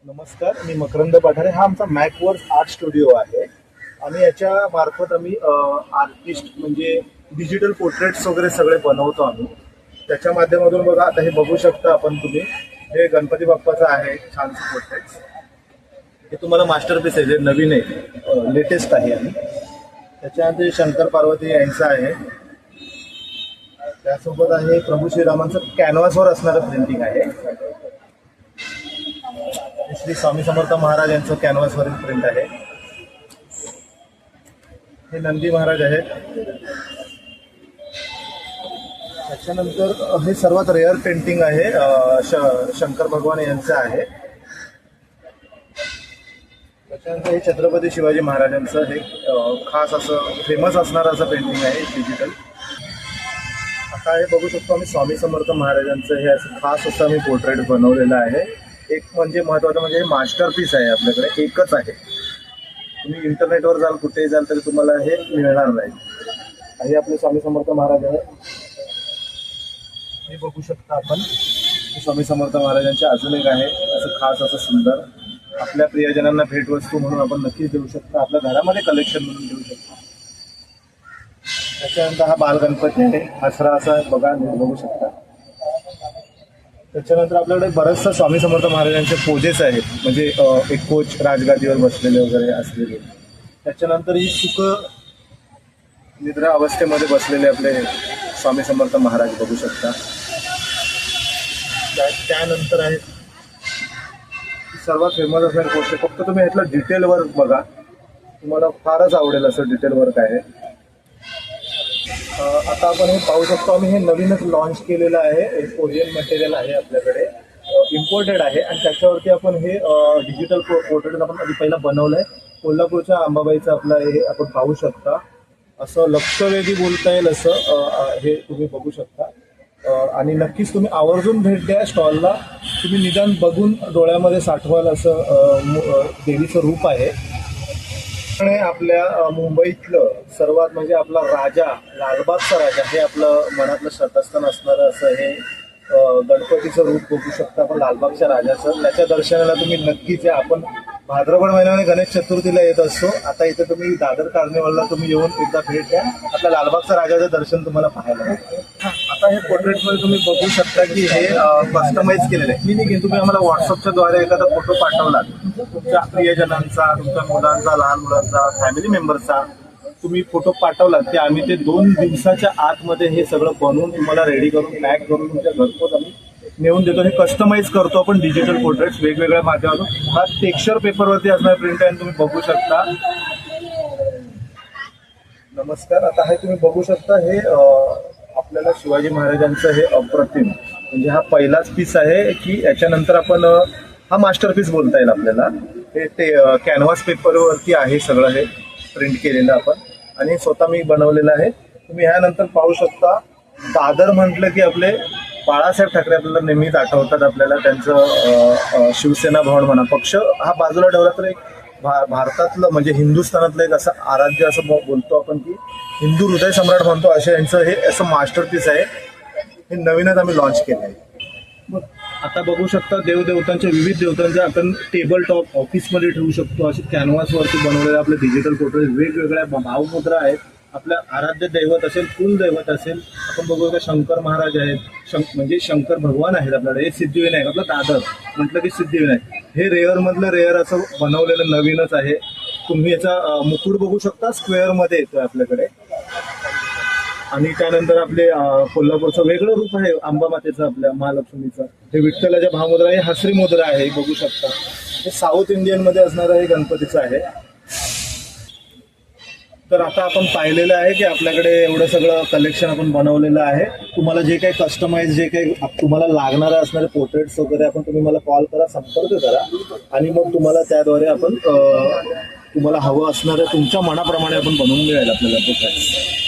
नमस्कार, मी मकरंद पाठारे. हा आमचा मॅकवर्स आर्ट स्टुडिओ आहे. आम्ही याच्या मार्फत आम्ही आर्टिस्ट म्हणजे डिजिटल पोर्ट्रेट्स वगैरे सगळे बनवतो आम्ही. त्याच्या माध्यमातून बघा, आता हे बघू शकता आपण तुम्ही, हे गणपती बाप्पाचं आहे छानसं पोर्ट्रेट्स. हे तुम्हाला मास्टरपीस आहे, जे नवीन आहे, लेटेस्ट आहे. आणि त्याच्यानंतर शंकर पार्वती यांचं आहे. त्यासोबत आहे प्रभू श्रीरामांचं कॅनव्हासवर असणारं प्रिंटिंग आहे. श्री स्वामी समर्थ महाराज यांचं कॅनव्हासवरील प्रिंट आहे. हे नंदी महाराज आहेत. त्याच्यानंतर हे सर्वात रेअर पेंटिंग आहे, शंकर भगवान यांचं आहे. त्याच्यानंतर हे छत्रपती शिवाजी महाराजांचं हे खास असं फेमस असणारं असं पेंटिंग आहे डिजिटल. आता हे बघू शकतो आम्ही स्वामी समर्थ महाराजांचं हे असं खास असं आम्ही पोर्ट्रेट बनवलेलं आहे. एक म्हणजे महत्त्वाचं म्हणजे हे मास्टरपीस आहे, आपल्याकडे एकच आहे. तुम्ही इंटरनेटवर जाल, कुठेही जाल तरी तुम्हाला हे मिळणार नाही. हे आपले स्वामी समर्थ महाराज आहे. हे बघू शकता आपण, स्वामी समर्थ महाराजांचे अजून एक आहे असं खास असं सुंदर. आपल्या प्रियजनांना भेटवस्तू म्हणून आपण नक्कीच देऊ शकता, आपल्या घरामध्ये कलेक्शन म्हणून देऊ शकता. त्याच्यानंतर हा बालगणपती आहे, आसरा असा बघा, बघू शकता. त्याच्यानंतर आपल्याकडे बरंचसं स्वामी समर्थ महाराजांचे पोजेस आहेत, म्हणजे एक कोच राजगादीवर बसलेले वगैरे असलेले. त्याच्यानंतर ही सुख निद्रा अवस्थेमध्ये बसलेले आपले स्वामी समर्थ महाराज बघू शकता. त्यानंतर आहे सर्वात फेमस असणारी गोष्ट, फक्त तुम्ही ह्यातलं डिटेल वर्क बघा, तुम्हाला फारच आवडेल असं डिटेल वर्क आहे. आता आपण हे पाहू शकतो, आम्ही हे नवीनच लॉन्च केलेलं आहे. एक कोरियन मटेरियल आहे आपल्याकडे, इम्पोर्टेड आहे. आणि त्याच्यावरती आपण हे डिजिटल पोर्ट्रेट आपण आधी पहिला बनवलं आहे. कोल्हापूरच्या अंबाबाईचं आपलं हे आपण पाहू शकता. असं लक्षवेधी बोलता येईल असं हे तुम्ही बघू शकता. आणि नक्कीच तुम्ही आवर्जून भेट द्या स्टॉलला. तुम्ही निदान बघून डोळ्यामध्ये साठवाल असं देवीचं रूप आहे. आणि आपल्या मुंबईतलं सर्वात म्हणजे आपला राजा, लालबागचा राजा, हे आपलं मनातलं श्रद्धास्थान असणारं असं हे गणपतीचं रूप बघू शकता आपण लालबागच्या राजाचं. त्याच्या दर्शनाला तुम्ही नक्कीच या. आपण भाद्रपद महिन्यामध्ये गणेश चतुर्थीला येत असतो. आता इथे तुम्ही दादर कार्निवलला तुम्ही येऊन एकदा भेट द्या. आपल्या लालबागच्या राजाचं दर्शन तुम्हाला पाहायला मिळेल. आता हे पोर्ट्रेटमध्ये तुम्ही बघू शकता की हे कस्टमाइज केलेलं आहे. मी तुम्ही आम्हाला व्हॉट्सअपच्या द्वारे एखादा फोटो पाठवला तुमच्या प्रियजनांचा, तुमच्या मुलांचा, लहान मुलांचा, फॅमिली मेंबरचा तुम्ही फोटो पाठवलात, की आम्ही ते 2 दिवसाच्या आतमध्ये हे सगळं बनवून तुम्हाला रेडी करून पॅक करून तुमच्या घरपोच आम्ही नेऊन देतो. हे कस्टमाइज करतो आपण डिजिटल पोर्ट्रेट्स वेगवेगळ्या माध्यमातून. हा टेक्स्चर पेपरवरती असणारा प्रिंट आहे, तुम्ही बघू शकता. नमस्कार. आता हे तुम्ही बघू शकता, हे आपल्याला शिवाजी महाराजांचं हे अप्रतिम म्हणजे हा पहिलाच पीस आहे की याच्यानंतर आपण हा मास्टरपीस बोलता येईल आपल्याला. हे ते कॅनव्हास पेपरवरती आहे सगळं हे प्रिंट केलेलं आपण, आणि स्वतः मी बनवलेलं आहे. तुम्ही ह्यानंतर पाहू शकता. दादर म्हटलं की आपले बाळासाहेब ठाकरे आपल्याला नेहमीच आठवतात. आपल्याला त्यांचं शिवसेना भवन म्हणा, पक्ष हा बाजूला ठेवला तर एक भारतातलं म्हणजे हिंदुस्थानातलं एक असं आराध्य असं बोलतो आपण की हिंदू हृदय सम्राट म्हणतो, असे यांचं हे असं मास्टरपीस आहे. हे नवीनच आम्ही लॉन्च केलं आहे. आता बघू शकता, देवदेवतांच्या विविध देवतांच्या आपण टेबल टॉप ऑफिसमध्ये ठेवू शकतो. असे कॅनव्हासवरती बनवलेले आपले डिजिटल फोटोज वेगवेगळ्या भावमुद्रा आहेत. आपल्या आराध्य दैवत असेल, कुलदैवत असेल, आपण बघू का शंकर महाराज आहेत, म्हणजे शंकर भगवान आहेत आपल्याकडे. हे सिद्धिविनायक, आपलं दादर म्हटलं की सिद्धिविनायक, हे रेअरमधलं रेअर असं बनवलेलं नवीनच आहे. तुम्ही याचा मुकुट बघू शकता, स्क्वेअरमध्ये येतो आपल्याकडे. आणि त्यानंतर आपले कोल्हापूरचं वेगळं रूप आहे अंबामातेचं, आपल्या महालक्ष्मीचं. हे विठ्ठलाच्या भावमुद्रा आहे, हसरी मुद्रा आहे, हे बघू शकता. हे साऊथ इंडियनमध्ये असणारं हे गणपतीचं आहे. तर आता आपण पाहिलेलं आहे की आपल्याकडे एवढं सगळं कलेक्शन आपण बनवलेलं आहे. तुम्हाला जे काही कस्टमाइज, जे काही तुम्हाला लागणारं असणारे पोर्ट्रेट्स वगैरे आपण, तुम्ही मला कॉल करा, संपर्क करा, आणि मग तुम्हाला त्याद्वारे आपण तुम्हाला हवं असणारं तुमच्या मनाप्रमाणे आपण बनवून मिळेल आपल्याला पोर्ट्रेट्स.